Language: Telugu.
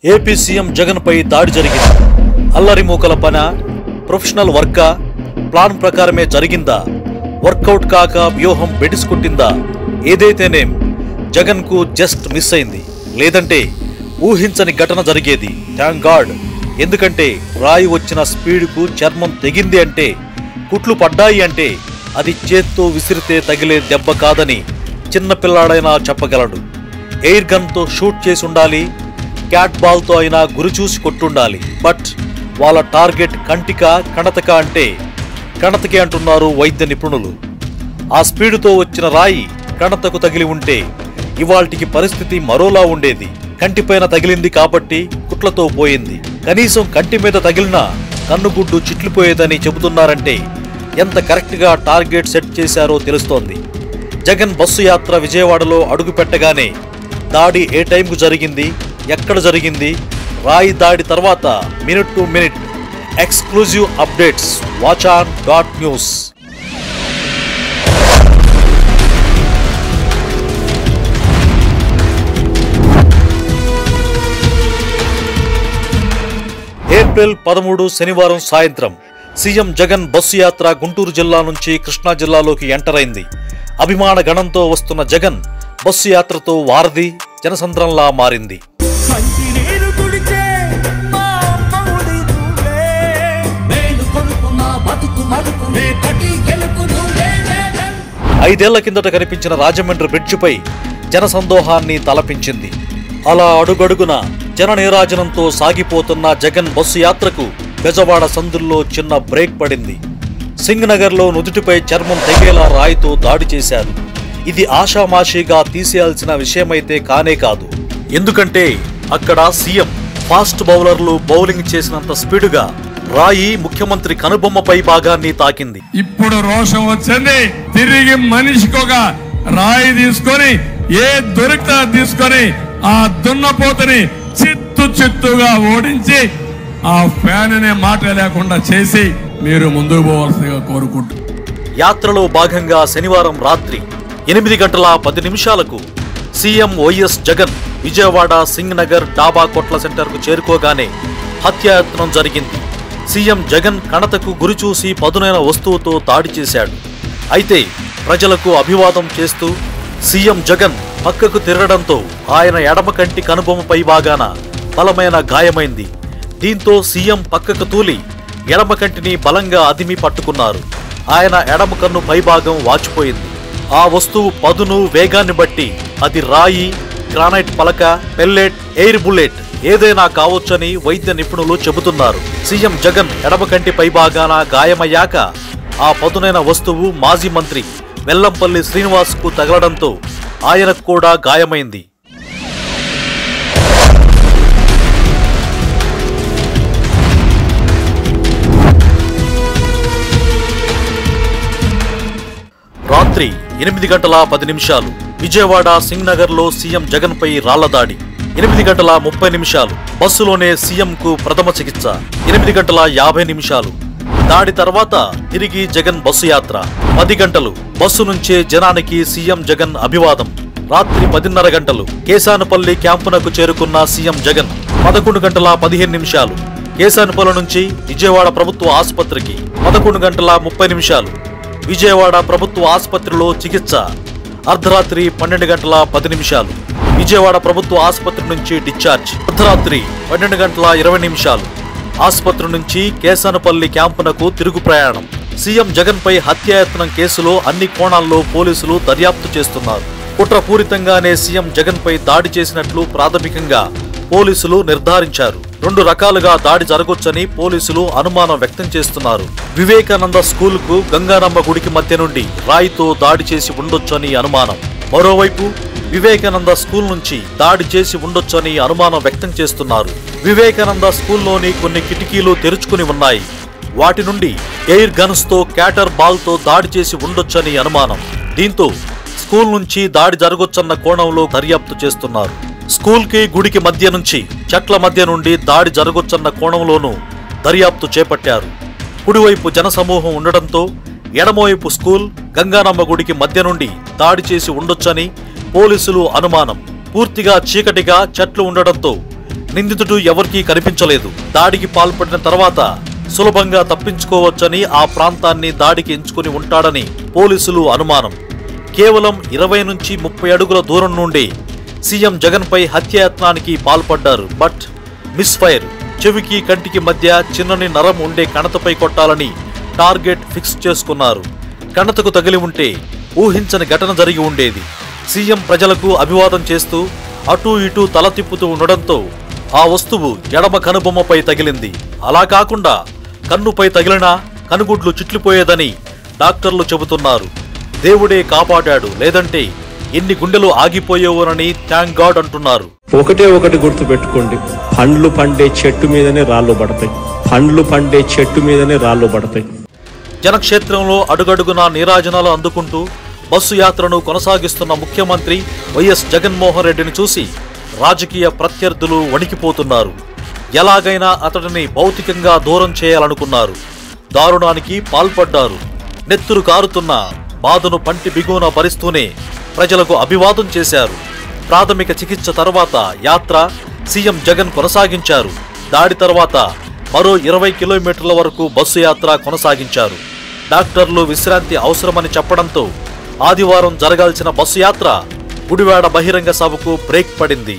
ఏపీ సీఎం జగన్ పై దాడి జరిగింది. అల్లరి మూకల పన, ప్రొఫెషనల్ వర్కా, ప్లాన్ ప్రకారమే జరిగిందా, వర్కౌట్ కాక వ్యూహం బెడిసుకుంటుందా? ఏదైతేనేం జగన్ కు జస్ట్ మిస్ అయింది. లేదంటే ఊహించని ఘటన జరిగేది. Thank God. ఎందుకంటే రాయి వచ్చిన స్పీడ్కు చర్మం తెగింది అంటే, కుట్లు పడ్డాయి అంటే అది చేత్తో విసిరితే తగిలే దెబ్బ కాదని చిన్నపిల్లాడైనా చెప్పగలడు. ఎయిర్ గన్తో షూట్ చేసి ఉండాలి, క్యాట్ బాల్తో అయినా గురి చూసి కొట్టుండాలి. బట్ వాళ్ళ టార్గెట్ కంటిక కణతక అంటే కణతకే అంటున్నారు వైద్య నిపుణులు. ఆ స్పీడుతో వచ్చిన రాయి కణతకు తగిలి ఉంటే ఇవాల్టికి పరిస్థితి మరోలా ఉండేది. కంటిపైన తగిలింది కాబట్టి కుట్లతో పోయింది. కనీసం కంటి మీద తగిలినా కన్నుగుడ్డు చిట్లిపోయేదని చెబుతున్నారంటే ఎంత కరెక్ట్గా టార్గెట్ సెట్ చేశారో తెలుస్తోంది. జగన్ బస్సు యాత్ర విజయవాడలో అడుగు పెట్టగానే దాడి ఏ టైంకు జరిగింది, ఎక్కడ జరిగింది, రాయి దాడి తర్వాత minute to minute exclusive updates. Watch on .news. April 13 శనివారం సాయంత్రం సీఎం జగన్ బస్సు యాత్ర గుంటూరు జిల్లా నుంచి కృష్ణా జిల్లాలోకి ఎంటర్ అయింది. అభిమాన గణంతో వస్తున్న జగన్ బస్సు యాత్రతో వారధి జనసంద్రంలా మారింది. ఐదేళ్ల కిందట కనిపించిన రాజమండ్రి బ్రిడ్జిపై జనసందోహాన్ని తలపించింది. అలా అడుగడుగున జన నీరాజనంతో సాగిపోతున్న జగన్ బస్సు యాత్రకు బెజవాడ సందుల్లో చిన్న బ్రేక్ పడింది. సింగ్ నగర్లో నుదుటిపై చర్మం తెగేలా రాయితో దాడి చేశారు. ఇది ఆషామాషీగా తీసేయాల్సిన విషయమైతే కానే కాదు. ఎందుకంటే అక్కడ సీఎం ఫాస్ట్ బౌలర్లు బౌలింగ్ చేసినంత స్పీడుగా రాయి ముఖ్యమంత్రి కనుబొమ్మపై భాగాన్ని తాకింది. ఇప్పుడు రోషం వచ్చింది. తిరిగి మనిషికొక రాయి తీసుకొని ఏ దొరికితే తీసుకొని ఆ దున్నపోతని చిత్తుగా ఓడించి ఆ ఫ్యాన్ అనే మాట లేకుండా చేసి మీరు ముందుకు పోవాల్సిందిగా కోరుకుంటూ యాత్రలో భాగంగా శనివారం రాత్రి 8:10 సీఎం వైఎస్ జగన్ విజయవాడ సింగ్ నగర్ డాబా కొట్ల సెంటర్కు చేరుకోగానే హత్యాయత్నం జరిగింది. సీఎం జగన్ కణతకు గురిచూసి పదునైన వస్తువుతో దాడి చేశాడు. అయితే ప్రజలకు అభివాదం చేస్తూ సీఎం జగన్ పక్కకు తిరగడంతో ఆయన ఎడమ కంటి కనుబొమ్మపై భాగాన బలమైన గాయమైంది. దీంతో సీఎం పక్కకు తూలి ఎడమ కంటిని బలంగా అదిమి పట్టుకున్నారు. ఆయన ఎడమ కన్ను పైభాగం వాచిపోయింది. ఆ వస్తువు పదును వేగాన్ని బట్టి అది రాయి, గ్రానైట్ పలక, పెల్లెట్, ఎయిర్ బుల్లెట్ ఏదైనా కావచ్చని వైద్య నిపుణులు చెబుతున్నారు. సీఎం జగన్ ఎడమ కంటి పైభాగాన గాయమయ్యాక ఆ పదునైన వస్తువు మాజీ మంత్రి వెల్లంపల్లి శ్రీనివాస్ కు తగలడంతో ఆయనకు కూడా గాయమైంది. రాత్రి 8:10 విజయవాడ సింగ్ నగర్ లో సీఎం జగన్ పై రాళ్ల దాడి. 8:30 బస్సులోనే సీఎం కు ప్రథమ చికిత్స. 8:50 దాడి తర్వాత తిరిగి జగన్ బస్సు యాత్ర. 10 గంటలు బస్సు నుంచే జనానికి సీఎం జగన్ అభివాదం. రాత్రి 10:30 కేశానపల్లి క్యాంపునకు చేరుకున్న సీఎం జగన్. 11:15 కేశానపల్లి నుంచి విజయవాడ ప్రభుత్వ ఆసుపత్రికి. 11:30 విజయవాడ ప్రభుత్వ ఆసుపత్రిలో చికిత్స. అర్ధరాత్రి 12:10 విజయవాడ ప్రభుత్వ ఆసుపత్రి నుంచి డిశ్చార్జ్. అర్ధరాత్రి 12:20 ఆసుపత్రి నుంచి కేశానపల్లి క్యాంపునకు తిరుగు ప్రయాణం. సీఎం జగన్ పై హత్యాయత్నం కేసులో అన్ని కోణాల్లో పోలీసులు దర్యాప్తు చేస్తున్నారు. కుట్రపూరితంగానే సీఎం జగన్ పై దాడి చేసినట్లు ప్రాథమికంగా పోలీసులు నిర్ధారించారు. 2 రకాలుగా దాడి జరగొచ్చని పోలీసులు అనుమానం వ్యక్తం చేస్తున్నారు. వివేకానంద స్కూల్ కు గంగానమ్మ గుడికి మధ్య నుండి రాయితో దాడి చేసి ఉండొచ్చని అనుమానం. మరోవైపు వివేకానంద స్కూల్ నుంచి దాడి చేసి ఉండొచ్చని అనుమానం వ్యక్తం చేస్తున్నారు. వివేకానంద స్కూల్లోని కొన్ని కిటికీలు తెరుచుకుని ఉన్నాయి. వాటి నుండి ఎయిర్ గన్స్ తో క్యాటర్ బాల్ తో దాడి చేసి ఉండొచ్చని అనుమానం. దీంతో స్కూల్ నుంచి దాడి జరగొచ్చన్న కోణంలో దర్యాప్తు చేస్తున్నారు. స్కూల్ కి గుడికి మధ్య నుంచి చెట్ల మధ్య నుండి దాడి జరగొచ్చన్న కోణంలోనూ దర్యాప్తు చేపట్టారు. కుడివైపు జనసమూహం ఉండడంతో ఎడమవైపు స్కూల్, గంగానమ్మ గుడికి మధ్య నుండి దాడి చేసి ఉండొచ్చని పోలీసులు అనుమానం. పూర్తిగా చీకటిగా చెట్లు ఉండడంతో నిందితుడు ఎవరికీ కనిపించలేదు. దాడికి పాల్పడిన తర్వాత సులభంగా తప్పించుకోవచ్చని ఆ ప్రాంతాన్ని దాడికి ఎంచుకుని ఉంటాడని పోలీసులు అనుమానం. కేవలం 20 నుంచి 30 అడుగుల దూరం నుండి సీఎం జగన్ పై హత్యాయత్నానికి పాల్పడ్డారు. But misfire. చెవికి కంటికి మధ్య చిన్నని నరం ఉండే కణతపై కొట్టాలని టార్గెట్ ఫిక్స్ చేసుకున్నారు. కణతకు తగిలి ఉంటే ఊహించని ఘటన జరిగి ఉండేది. సీఎం ప్రజలకు అభివాదం చేస్తూ అటూ ఇటూ తల తిప్పుతూ ఉండడంతో ఆ వస్తువు ఎడమ కనుబొమ్మపై తగిలింది. అలా కాకుండా కన్నుపై తగిలినా కనుగుడ్లు చిట్లిపోయేదని డాక్టర్లు చెబుతున్నారు. దేవుడే కాపాడాడు, లేదంటే ఎన్ని గుండెలు ఆగిపోయేవోనని థ్యాంక్ గాడ్ అంటున్నారు. ఒకటి గుర్తు పెట్టుకోండి, పండ్లు పండే చెట్టు మీదనే రాళ్ళు పడతాయి. పండ్లు పండే చెట్టు మీదనే రాళ్ళు పడతాయి. జనక్షేత్రంలో అడుగడుగునా నీరాజనాలు అందుకుంటూ బస్సు యాత్రను కొనసాగిస్తున్న ముఖ్యమంత్రి వైఎస్ జగన్మోహన్ రెడ్డిని చూసి రాజకీయ ప్రత్యర్థులు వణికిపోతున్నారు. ఎలాగైనా అతడిని భౌతికంగా దూరం చేయాలనుకున్నారు. దారుణానికి పాల్పడ్డారు. నెత్తురు కారుతున్న బాధను పంటి బిగున భరిస్తూనే ప్రజలకు అభివాదం చేశారు. ప్రాథమిక చికిత్స తర్వాత యాత్ర సీఎం జగన్ కొనసాగించారు. దాడి తర్వాత మరో 20 కిలోమీటర్ల వరకు బస్సు యాత్ర కొనసాగించారు. డాక్టర్లు విశ్రాంతి అవసరమని చెప్పడంతో ఆదివారం జరగాల్సిన బస్సు యాత్ర గుడివాడ బహిరంగ సభకు బ్రేక్ పడింది.